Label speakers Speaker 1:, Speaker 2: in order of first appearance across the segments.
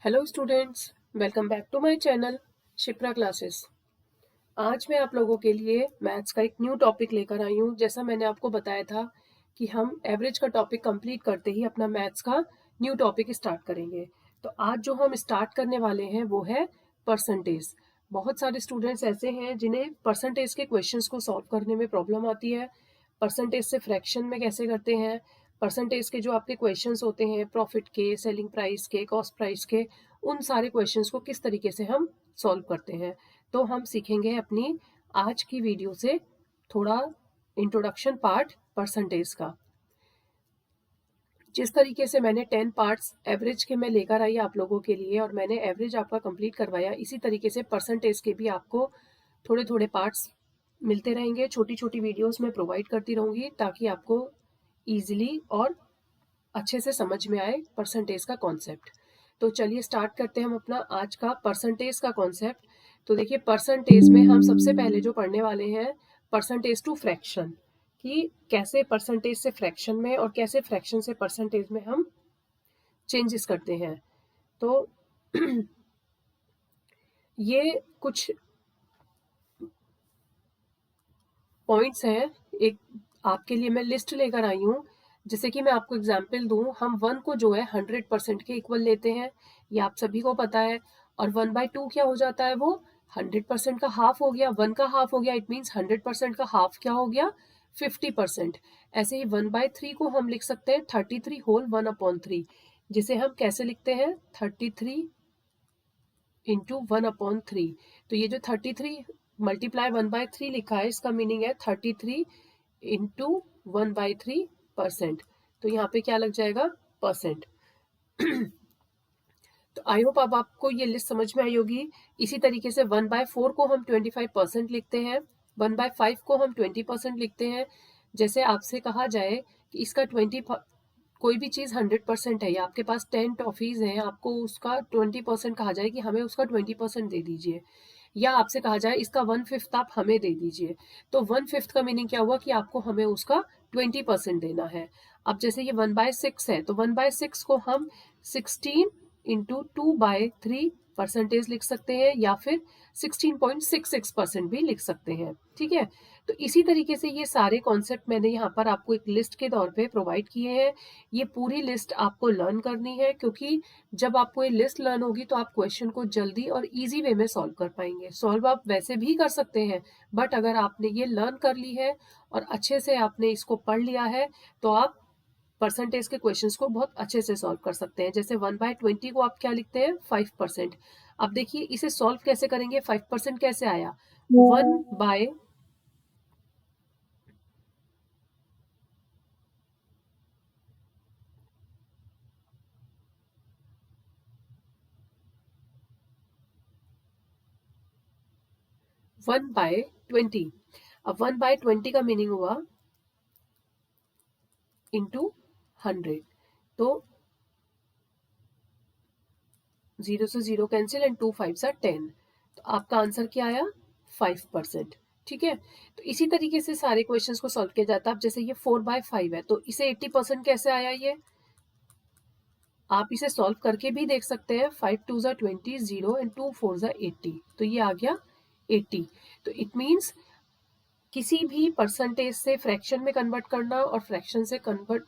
Speaker 1: Hello students, welcome back to my channel Shipra classes. आज मैं आप लोगों के लिए मैथ्स का एक न्यू टॉपिक लेकर आई हूँ। जैसा मैंने आपको बताया था कि हम एवरेज का टॉपिक कंप्लीट करते ही अपना मैथ्स का न्यू टॉपिक स्टार्ट करेंगे। तो आज जो हम स्टार्ट करने वाले हैं वो है परसेंटेज। बहुत सारे स्टूडेंट्स ऐसे हैं जिन्हें परसेंटेज के क्वेश्चंस को सॉल्व करने में प्रॉब्लम आती है। परसेंटेज से फ्रैक्शन में कैसे करते हैं, परसेंटेज के जो आपके क्वेश्चंस होते हैं प्रॉफिट के, सेलिंग प्राइस के, कॉस्ट प्राइस के, उन सारे क्वेश्चंस को किस तरीके से हम सॉल्व करते हैं। तो हम सीखेंगे अपनी आज की वीडियो से थोड़ा इंट्रोडक्शन पार्ट परसेंटेज का। जिस तरीके से मैंने 10 पार्ट्स एवरेज के मैं लेकर आई आप लोगों के लिए और मैंने एवरेज आपका कंप्लीट करवाया, इसी तरीके से परसेंटेज के भी आपको थोड़े थोड़े पार्ट्स मिलते रहेंगे। छोटी छोटी वीडियोस मैं प्रोवाइड करती रहूँगी ताकि आपको ईजिली और अच्छे से समझ में आए परसेंटेज का कॉन्सेप्ट। तो चलिए स्टार्ट करते हैं हम अपना आज का परसेंटेज का कॉन्सेप्ट। तो देखिए, परसेंटेज में हम सबसे पहले जो पढ़ने वाले हैं परसेंटेज टू फ्रैक्शन, कि कैसे परसेंटेज से फ्रैक्शन में और कैसे फ्रैक्शन से परसेंटेज में हम चेंजेस करते हैं। तो ये कुछ पॉइंट्स हैं, एक आपके लिए मैं लिस्ट लेकर आई हूँ। जैसे कि मैं आपको एग्जाम्पल दूँ, हम 1 को जो है 100% के इक्वल लेते हैं, ये आप सभी को पता है। और 1/2 क्या हो जाता है, वो 100% का हाफ हो गया। 1 का हाफ हो गया, इट मीन्स 100% का हाफ क्या हो गया, 50%। ऐसे ही 1/3 को हम लिख सकते हैं 33 होल 1/3, जिसे हम कैसे लिखते हैं 33 इंटू 1/3। तो ये जो 33 मल्टीप्लाई 1/3 लिखा है, इसका मीनिंग है 33 इंटू 1/3%। तो यहाँ पे क्या लग जाएगा, परसेंट। तो आई होप अब आपको ये लिस्ट समझ में आई होगी। इसी तरीके से 1/4 को हम 25% लिखते हैं, 1/5 को हम 20% लिखते हैं। जैसे आपसे कहा जाए कि इसका 20, कोई भी चीज़ 100% है या आपके पास 10 टॉफीज़ हैं, आपको उसका 20% कहा जाए कि हमें उसका 20% दे दीजिए, या आपसे कहा जाए इसका 1/5 आप हमें दे दीजिए। तो 1/5 का मीनिंग क्या हुआ कि आपको हमें उसका 20% देना है। अब जैसे ये 1/6 है, तो 1/6 को हम 16 इंटू 2/3 परसेंटेज लिख सकते हैं, या फिर 16.66% भी लिख सकते हैं। ठीक है, तो इसी तरीके से ये सारे कॉन्सेप्ट मैंने यहाँ पर आपको एक लिस्ट के तौर पे प्रोवाइड किए हैं। ये पूरी लिस्ट आपको लर्न करनी है, क्योंकि जब आपको ये लिस्ट लर्न होगी तो आप क्वेश्चन को जल्दी और इजी वे में सॉल्व कर पाएंगे। सॉल्व आप वैसे भी कर सकते हैं, बट अगर आपने ये लर्न कर ली है और अच्छे से आपने इसको पढ़ लिया है, तो आप परसेंटेज के क्वेश्चंस को बहुत अच्छे से सॉल्व कर सकते हैं। जैसे 1/20 को आप क्या लिखते हैं, 5%। अब देखिए इसे सॉल्व कैसे करेंगे, 5% कैसे आया, 1/, वन बाय 20। अब 1/20 का मीनिंग हुआ इंटू 100। तो 0 से 0 कैंसिल एंड 2 5 10। तो आपका आंसर क्या आया, 5%। ठीक है, तो इसी तरीके से सारे क्वेश्चंस को सॉल्व किया जाता है। अब जैसे ये 4/5 है, तो इसे 80% कैसे आया, ये आप इसे सॉल्व करके भी देख सकते हैं। 5 2 20, 0 एंड 2 4 80, तो ये आ गया 80। तो इट मीन्स किसी भी परसेंटेज से फ्रैक्शन में कन्वर्ट करना और फ्रैक्शन से कन्वर्ट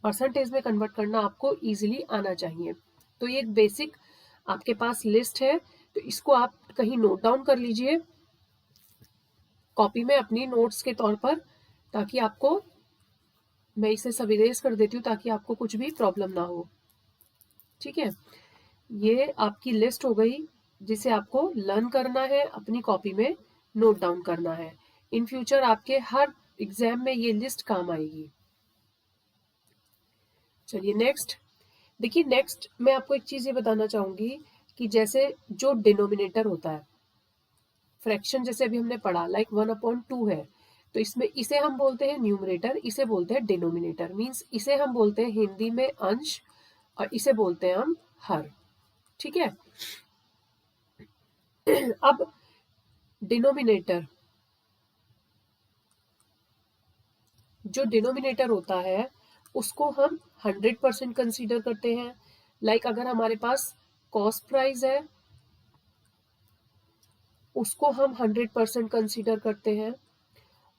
Speaker 1: परसेंटेज में कन्वर्ट करना आपको इजीली आना चाहिए। तो ये एक बेसिक आपके पास लिस्ट है, तो इसको आप कहीं नोट डाउन कर लीजिए कॉपी में अपनी नोट्स के तौर पर, ताकि आपको, मैं इसे सब इरेज कर देती हूँ ताकि आपको कुछ भी प्रॉब्लम ना हो। ठीक है, ये आपकी लिस्ट हो गई जिसे आपको लर्न करना है, अपनी कॉपी में नोट डाउन करना है। इन फ्यूचर आपके हर एग्जाम में ये लिस्ट काम आएगी। चलिए नेक्स्ट देखिए, नेक्स्ट मैं आपको एक चीज़ ये बताना चाहूँगी कि जैसे जो डिनोमिनेटर होता है फ्रैक्शन, जैसे अभी हमने पढ़ा लाइक 1/2 है, तो इसमें इसे हम बोलते हैं न्यूमरेटर, इसे बोलते हैं डिनोमिनेटर। मीन्स इसे हम बोलते हैं हिंदी में अंश और इसे बोलते हैं हम हर। ठीक है, अब डिनोमिनेटर, जो डिनोमिनेटर होता है उसको हम 100% कंसीडर करते हैं। लाइक अगर हमारे पास कॉस्ट प्राइस है उसको हम 100% कंसीडर करते हैं,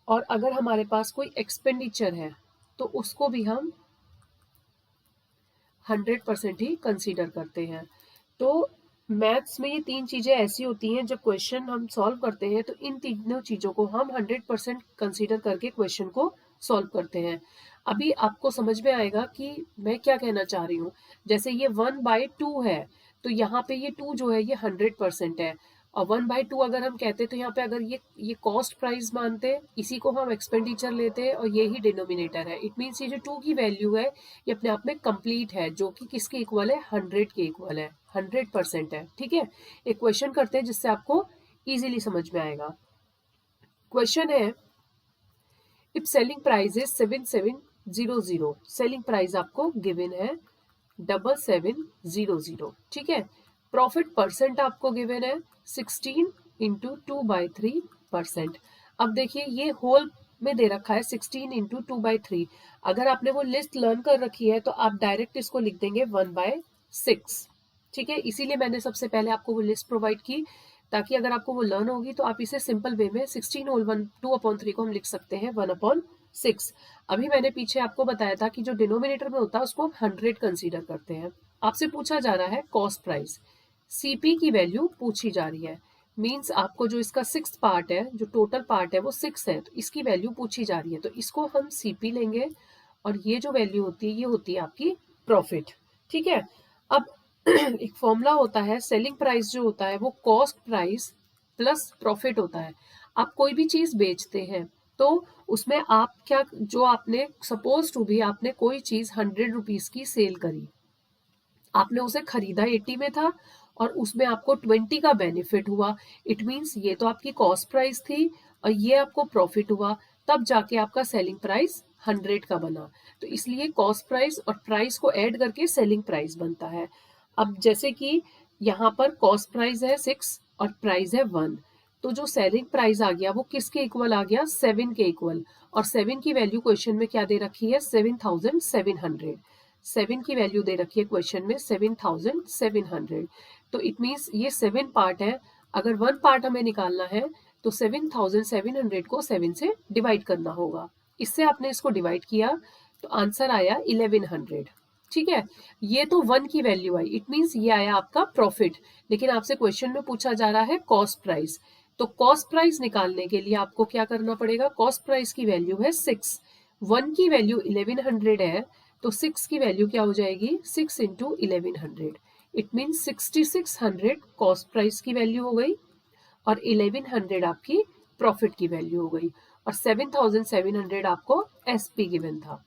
Speaker 1: और अगर हमारे पास कोई एक्सपेंडिचर है तो उसको भी हम 100% ही कंसीडर करते हैं। तो मैथ्स में ये तीन चीज़ें ऐसी होती हैं, जब क्वेश्चन हम सॉल्व करते हैं तो इन तीनों चीज़ों को हम 100% कंसीडर करके क्वेश्चन को सॉल्व करते हैं। अभी आपको समझ में आएगा कि मैं क्या कहना चाह रही हूँ। जैसे ये 1/2 है, तो यहाँ पे ये 2 जो है ये 100% है, और 1/2 अगर हम कहते तो यहाँ पे अगर ये कॉस्ट प्राइस मानते, इसी को हम एक्सपेंडिचर लेते और ये ही डिनोमिनेटर है। इट मीन्स ये जो 2 की वैल्यू है ये अपने आप में कंप्लीट है, जो कि किसके इक्वल है, 100 के इक्वल है, 100% है। ठीक है, एक क्वेश्चन करते हैं जिससे आपको इजीली समझ में आएगा। क्वेश्चन है, if selling price is 7700, selling price आपको गिवन है 7700, ठीक है। प्रॉफिट परसेंट आपको गिवन है 16 इंटू 2/3%। अब देखिए ये होल में दे रखा है 16 इंटू 2/3। अगर आपने वो लिस्ट लर्न कर रखी है तो आप डायरेक्ट इसको लिख देंगे 1/6, ठीक है। इसीलिए मैंने सबसे पहले आपको वो लिस्ट प्रोवाइड की, ताकि अगर आपको वो लर्न होगी तो आप इसे सिंपल वे में 16 होल 1 2/3 को हम लिख सकते हैं 1/6। अभी मैंने पीछे आपको बताया था कि जो डिनोमिनेटर में होता है उसको हम 100 कंसीडर करते हैं। आपसे पूछा जा रहा है कॉस्ट प्राइस, सीपी की वैल्यू पूछी जा रही है। मींस आपको जो इसका 6th पार्ट है, जो टोटल पार्ट है वो 6 है, तो इसकी वैल्यू पूछी जा रही है, तो इसको हम सीपी लेंगे, और ये जो वैल्यू होती है ये होती है आपकी प्रॉफिट, ठीक है। अब एक फॉर्मूला होता है, सेलिंग प्राइस जो होता है वो कॉस्ट प्राइस प्लस प्रॉफिट होता है। आप कोई भी चीज बेचते हैं तो उसमें आप क्या, जो आपने सपोज टू भी आपने कोई चीज 100 रुपीज की सेल करी, आपने उसे खरीदा 80 में था और उसमें आपको 20 का बेनिफिट हुआ। इट मींस ये तो आपकी कॉस्ट प्राइस थी और ये आपको प्रॉफिट हुआ, तब जाके आपका सेलिंग प्राइस 100 का बना। तो इसलिए कॉस्ट प्राइस और प्राइस को ऐड करके सेलिंग प्राइस बनता है। अब जैसे कि यहाँ पर कॉस्ट प्राइस है 6 और प्राइस है 1, तो जो सेलिंग प्राइस आ गया वो किसके इक्वल आ गया, 7 के इक्वल। और 7 की वैल्यू क्वेश्चन में क्या दे रखी है, 7700। 7 की वैल्यू दे रखी है क्वेश्चन में 7700। तो इट मीन्स ये 7 पार्ट है, अगर 1 पार्ट हमें निकालना है तो 7700 को 7 से डिवाइड करना होगा। इससे आपने इसको डिवाइड किया तो आंसर आया 1100, ठीक है। ये तो 1 की वैल्यू आई, इट मीन्स ये आया आपका प्रॉफिट। लेकिन आपसे क्वेश्चन में पूछा जा रहा है कॉस्ट प्राइस, तो कॉस्ट प्राइस निकालने के लिए आपको क्या करना पड़ेगा, कॉस्ट प्राइस की वैल्यू है 6, 1 की वैल्यू 1100 है, तो 6 की वैल्यू क्या हो जाएगी, 6 into 1100। It means 6600 cost price की वैल्यू हो गई और 1100 आपकी प्रॉफिट की वैल्यू हो गई, और 7700 आपको एसपी गिवन था।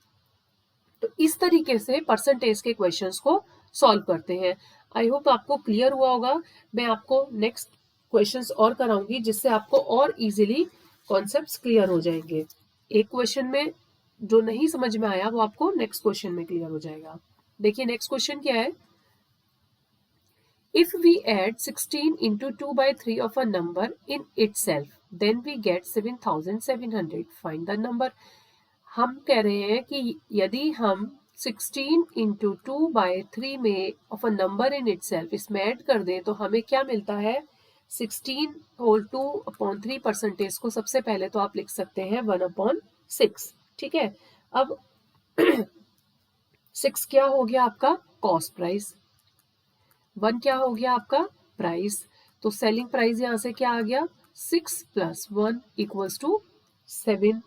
Speaker 1: तो इस तरीके से परसेंटेज के क्वेश्चंस को सॉल्व करते हैं। आई होप आपको क्लियर हुआ होगा। मैं आपको नेक्स्ट क्वेश्चंस और कराऊंगी जिससे आपको और इजीली कॉन्सेप्ट्स क्लियर हो जाएंगे। एक क्वेश्चन में जो नहीं समझ में आया वो आपको नेक्स्ट क्वेश्चन में क्लियर हो जाएगा। देखिए नेक्स्ट क्वेश्चन क्या है, if we add 16 into 2/3 of a number in itself then we get 7700, find the number। हम कह रहे हैं कि यदि हम 16 into 2/3 में of a number in itself इसमें ऐड कर दें तो हमें क्या मिलता है, 16 होल 2/3 परसेंटेज को सबसे पहले तो आप लिख सकते हैं 1/6, ठीक है। अब 6 क्या हो गया आपका कॉस्ट प्राइस, 1 क्या हो गया आपका प्राइस, तो सेलिंग प्राइस यहां से क्या आ गया, 6 + 1 = 7।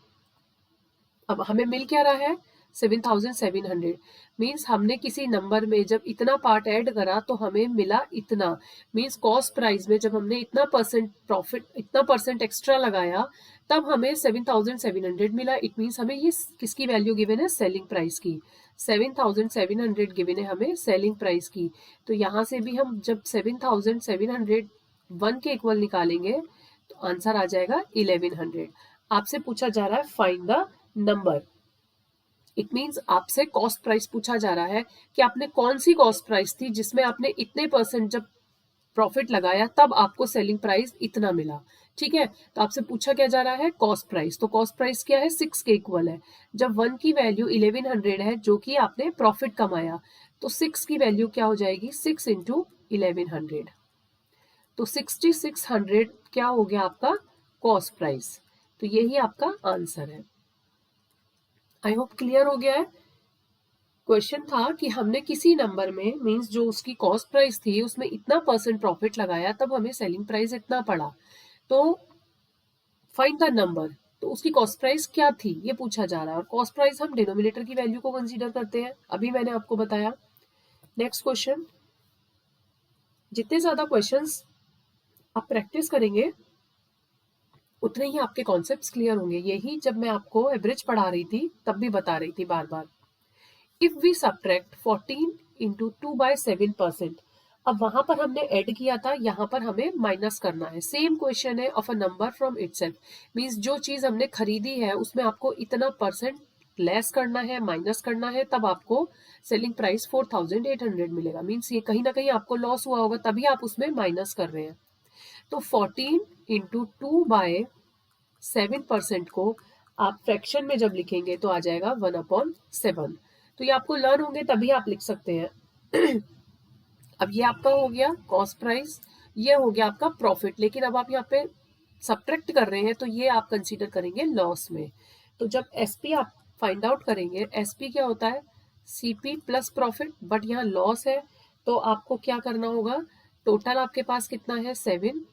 Speaker 1: अब हमें मिल क्या रहा है, 7700। मीन्स हमने किसी नंबर में जब इतना पार्ट ऐड करा तो हमें मिला इतना। मीन्स कॉस्ट प्राइस में जब हमने इतना परसेंट प्रॉफिट, इतना परसेंट एक्स्ट्रा लगाया तब हमें 7700 मिला। इट मीन्स हमें ये किसकी वैल्यू गिवन है, सेलिंग प्राइस की। 7700 गिवन है हमें सेलिंग प्राइस की। तो यहाँ से भी हम जब 7700 1 के इक्वल निकालेंगे तो आंसर आ जाएगा 1100। आपसे पूछा जा रहा है find the number. It means आपसे कॉस्ट प्राइस पूछा जा रहा है कि आपने कौन सी कॉस्ट प्राइस थी जिसमें आपने इतने परसेंट जब प्रॉफिट लगाया तब आपको सेलिंग प्राइस इतना मिला, ठीक है। तो आपसे पूछा क्या जा रहा है, कॉस्ट प्राइस। तो कॉस्ट प्राइस क्या है, 6 के इक्वल है। जब 1 की वैल्यू 1100 है जो कि आपने प्रॉफिट कमाया, तो 6 की वैल्यू क्या हो जाएगी, 6 इंटू 1100। तो 6600 क्या हो गया आपका कॉस्ट प्राइस। तो यही आपका आंसर है। आई होप क्लियर हो गया है। क्वेश्चन था कि हमने किसी नंबर में मींस जो उसकी कॉस्ट प्राइस थी उसमें इतना % प्रॉफिट लगाया, तब हमें सेलिंग प्राइस इतना पड़ा। तो फाइंड द नंबर। तो उसकी कॉस्ट प्राइस क्या थी ये पूछा जा रहा है, और कॉस्ट प्राइस हम डिनोमिनेटर की वैल्यू को कंसीडर करते हैं, अभी मैंने आपको बताया। Next question. जितने ज्यादा क्वेश्चंस आप प्रैक्टिस करेंगे उतने ही आपके कॉन्सेप्ट्स क्लियर होंगे। यही जब मैं आपको एवरेज पढ़ा रही थी तब भी बता रही थी बार बार। इफ वी सब्ट्रैक्ट 14 इंटू 2/7%, अब वहां पर हमने ऐड किया था, यहाँ पर हमें माइनस करना है। सेम क्वेश्चन है of a number from itself, means जो चीज हमने खरीदी है उसमें आपको इतना % लेस करना है, माइनस करना है, तब आपको सेलिंग प्राइस 4800 मिलेगा। मींस ये कहीं ना कहीं आपको लॉस हुआ होगा, तभी आप उसमें माइनस कर रहे हैं। तो 14 इंटू 2/7% को आप फ्रैक्शन में जब लिखेंगे तो आ जाएगा 1/7। तो ये आपको लर्न होंगे तभी आप लिख सकते हैं। अब ये आपका हो गया कॉस्ट प्राइस, ये हो गया आपका प्रॉफिट। लेकिन अब आप यहाँ पे सब्ट्रैक्ट कर रहे हैं तो ये आप कंसीडर करेंगे लॉस में। तो जब एसपी आप फाइंड आउट करेंगे, एसपी क्या होता है सीपी प्लस प्रॉफिट, बट यहाँ लॉस है, तो आपको क्या करना होगा, टोटल आपके पास कितना है 7,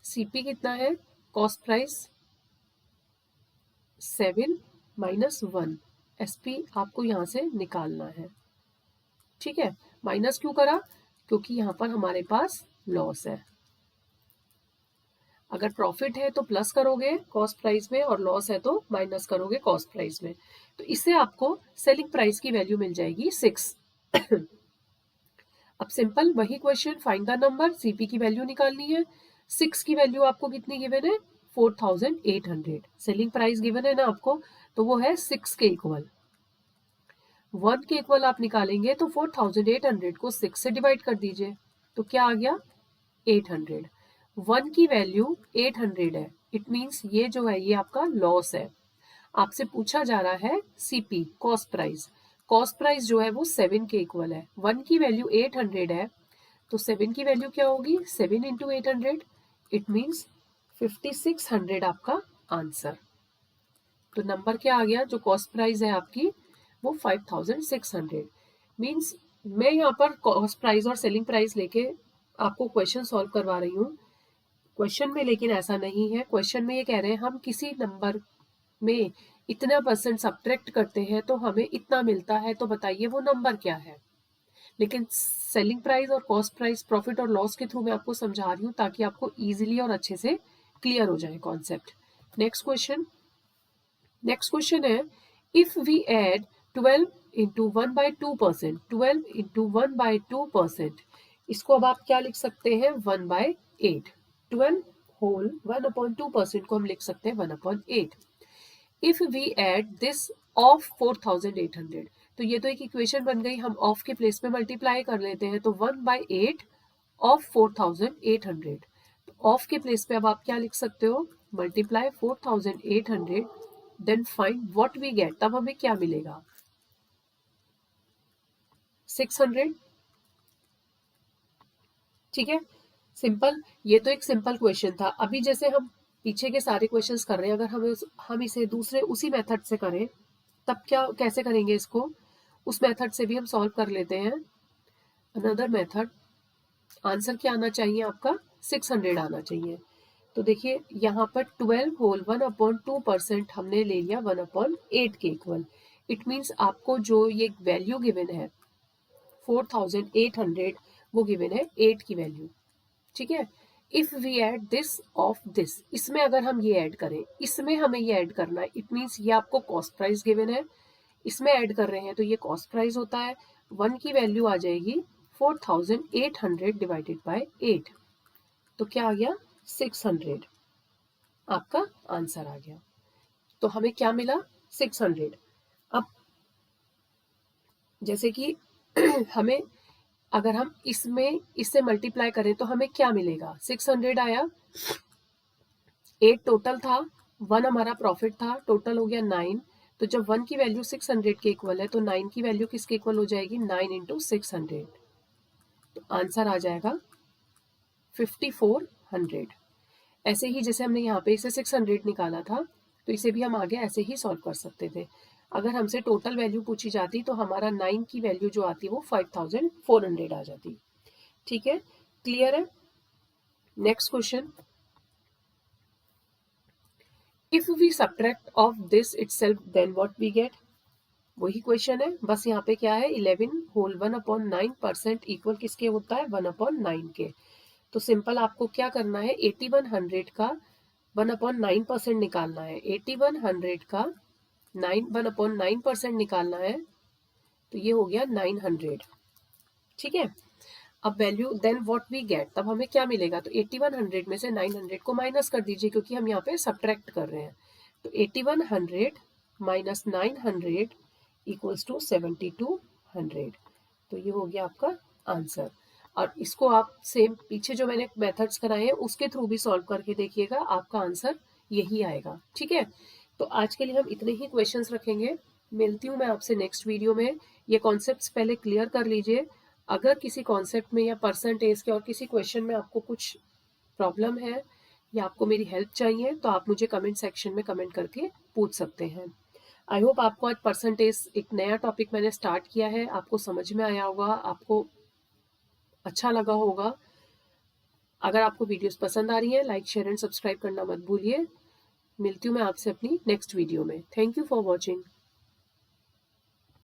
Speaker 1: सीपी कितना है कॉस्ट प्राइस 7 माइनस 1, एसपी आपको यहाँ से निकालना है। ठीक है, माइनस क्यों करा, क्योंकि यहाँ पर हमारे पास लॉस है। अगर प्रॉफिट है तो प्लस करोगे कॉस्ट प्राइस में, और लॉस है तो माइनस करोगे कॉस्ट प्राइस में। तो इससे आपको सेलिंग प्राइस की वैल्यू मिल जाएगी 6। अब सिंपल वही question, find the number, CP की वैल्यू निकालनी है। 6 की वैल्यू आपको कितनी गिवन है 4800। सेलिंग प्राइस गिवन है ना आपको, तो वो है 6 के इक्वल। 1 के इक्वल आप निकालेंगे तो 4800 को 6 से डिवाइड कर दीजिए, तो क्या आ गया 800। 1 की वैल्यू 800 है, इट मींस ये जो है ये आपका लॉस है। आपसे पूछा जा रहा है CP cost price, cost price जो है वो 7 के इक्वल है। 1 की वैल्यू 800 है, तो 7 की वैल्यू क्या होगी 7 इंटू 800, इट मींस 5600 आपका आंसर। तो नंबर क्या आ गया, जो कॉस्ट प्राइस है आपकी वो 5600। मींस मैं यहाँ पर कॉस्ट प्राइस और सेलिंग प्राइस लेके आपको क्वेश्चन सॉल्व करवा रही हूँ क्वेश्चन में, लेकिन ऐसा नहीं है। क्वेश्चन में ये कह रहे हैं हम किसी नंबर में इतना % सब्ट्रैक्ट करते हैं तो हमें इतना मिलता है, तो बताइए वो नंबर क्या है। लेकिन सेलिंग प्राइस और कॉस्ट प्राइस प्रॉफिट और लॉस के थ्रू मैं आपको समझा रही हूँ ताकि आपको इजीली और अच्छे से क्लियर हो जाए कॉन्सेप्ट। नेक्स्ट क्वेश्चन है if we add 12 into 1/2%, 12 into 1/2%, इसको अब आप क्या लिख सकते हैं 1/8। 12 होल 1/2% को हम लिख सकते हैं 1/8। If we add this of 4800, तो ये तो एक इक्वेशन बन गई, हम ऑफ के प्लेस में मल्टीप्लाई कर लेते हैं, तो 1/8 ऑफ 4800। ऑफ के प्लेस पे अब आप क्या लिख सकते हो multiply 4800, then find what we get, तब हमें क्या मिलेगा 600। ठीक है, सिंपल, ये तो एक सिंपल क्वेश्चन था। अभी जैसे हम पीछे के सारे क्वेश्चंस कर रहे हैं, अगर हम इसे दूसरे उसी मेथड से करें तब क्या कैसे करेंगे इसको, उस मेथड से भी हम सॉल्व कर लेते हैं। अनदर मेथड, आंसर क्या आना चाहिए आपका 600 आना चाहिए। तो देखिए यहाँ पर 12 होल 1/2% हमने ले लिया 1/8 के इक्वल। इट मीन्स आपको जो ये वैल्यू गिवन है 4800, वो गिवन है 8 की वैल्यू। ठीक है, if we add this of this, इसमें अगर हम ये ऐड करें, इसमें हमें ये ऐड करना है, इट मीन्स ये आपको कॉस्ट प्राइस गिवन है, इसमें ऐड कर रहे हैं तो ये कॉस्ट प्राइस होता है। 1 की वैल्यू आ जाएगी 4800 डिवाइडेड बाय 8, तो क्या आ गया 600, आपका आंसर आ गया। तो हमें क्या मिला 600। अब जैसे कि हमें अगर हम इसमें इससे मल्टीप्लाई करें तो हमें क्या मिलेगा 600 आया, 8 टोटल था, 1 हमारा प्रॉफिट था, टोटल हो गया 9। तो जब 1 की वैल्यू 600 के इक्वल है तो 9 की वैल्यू किसके इक्वल हो जाएगी 9 इंटू 600, तो आंसर आ जाएगा 5400। ऐसे ही जैसे हमने यहाँ पे इसे 600 निकाला था, तो इसे भी हम आगे ऐसे ही सॉल्व कर सकते थे। अगर हमसे टोटल वैल्यू पूछी जाती तो हमारा 9 की वैल्यू जो आती वो 5400 आ जाती। ठीक है, क्लियर है? Next question, if we subtract of this itself then what we get. वही क्वेश्चन है, बस यहाँ पे क्या है, 11 होल 1/9% इक्वल किसके होता है, 1/9 के। तो सिंपल आपको क्या करना है, 8100 का 1/9% निकालना है। 8100 का 1/9% निकालना है, तो ये हो गया 900। ठीक है, अब value then what we get, तब हमें क्या मिलेगा, तो 8100 में से 900 को माइनस कर दीजिए, क्योंकि हम यहाँ पे सब्ट्रैक्ट कर रहे हैं। तो 8100 माइनस 900 इक्वल्स टू 7200। तो ये हो गया आपका आंसर। और इसको आप सेम पीछे जो मैंने मेथड्स कराए हैं उसके थ्रू भी सॉल्व करके देखिएगा, आपका आंसर यही आएगा। ठीक है, तो आज के लिए हम इतने ही क्वेश्चंस रखेंगे। मिलती हूँ मैं आपसे नेक्स्ट वीडियो में। ये कॉन्सेप्ट्स पहले क्लियर कर लीजिए। अगर किसी कॉन्सेप्ट में या परसेंटेज के और किसी क्वेश्चन में आपको कुछ प्रॉब्लम है या आपको मेरी हेल्प चाहिए, तो आप मुझे कमेंट सेक्शन में कमेंट करके पूछ सकते हैं। आई होप आपको आज परसेंटेज, एक नया टॉपिक मैंने स्टार्ट किया है, आपको समझ में आया होगा, आपको अच्छा लगा होगा। अगर आपको वीडियोस पसंद आ रही है, लाइक शेयर एंड सब्सक्राइब करना मत भूलिए। मिलती हूँ मैं आपसे अपनी नेक्स्ट वीडियो में। Thank you for watching.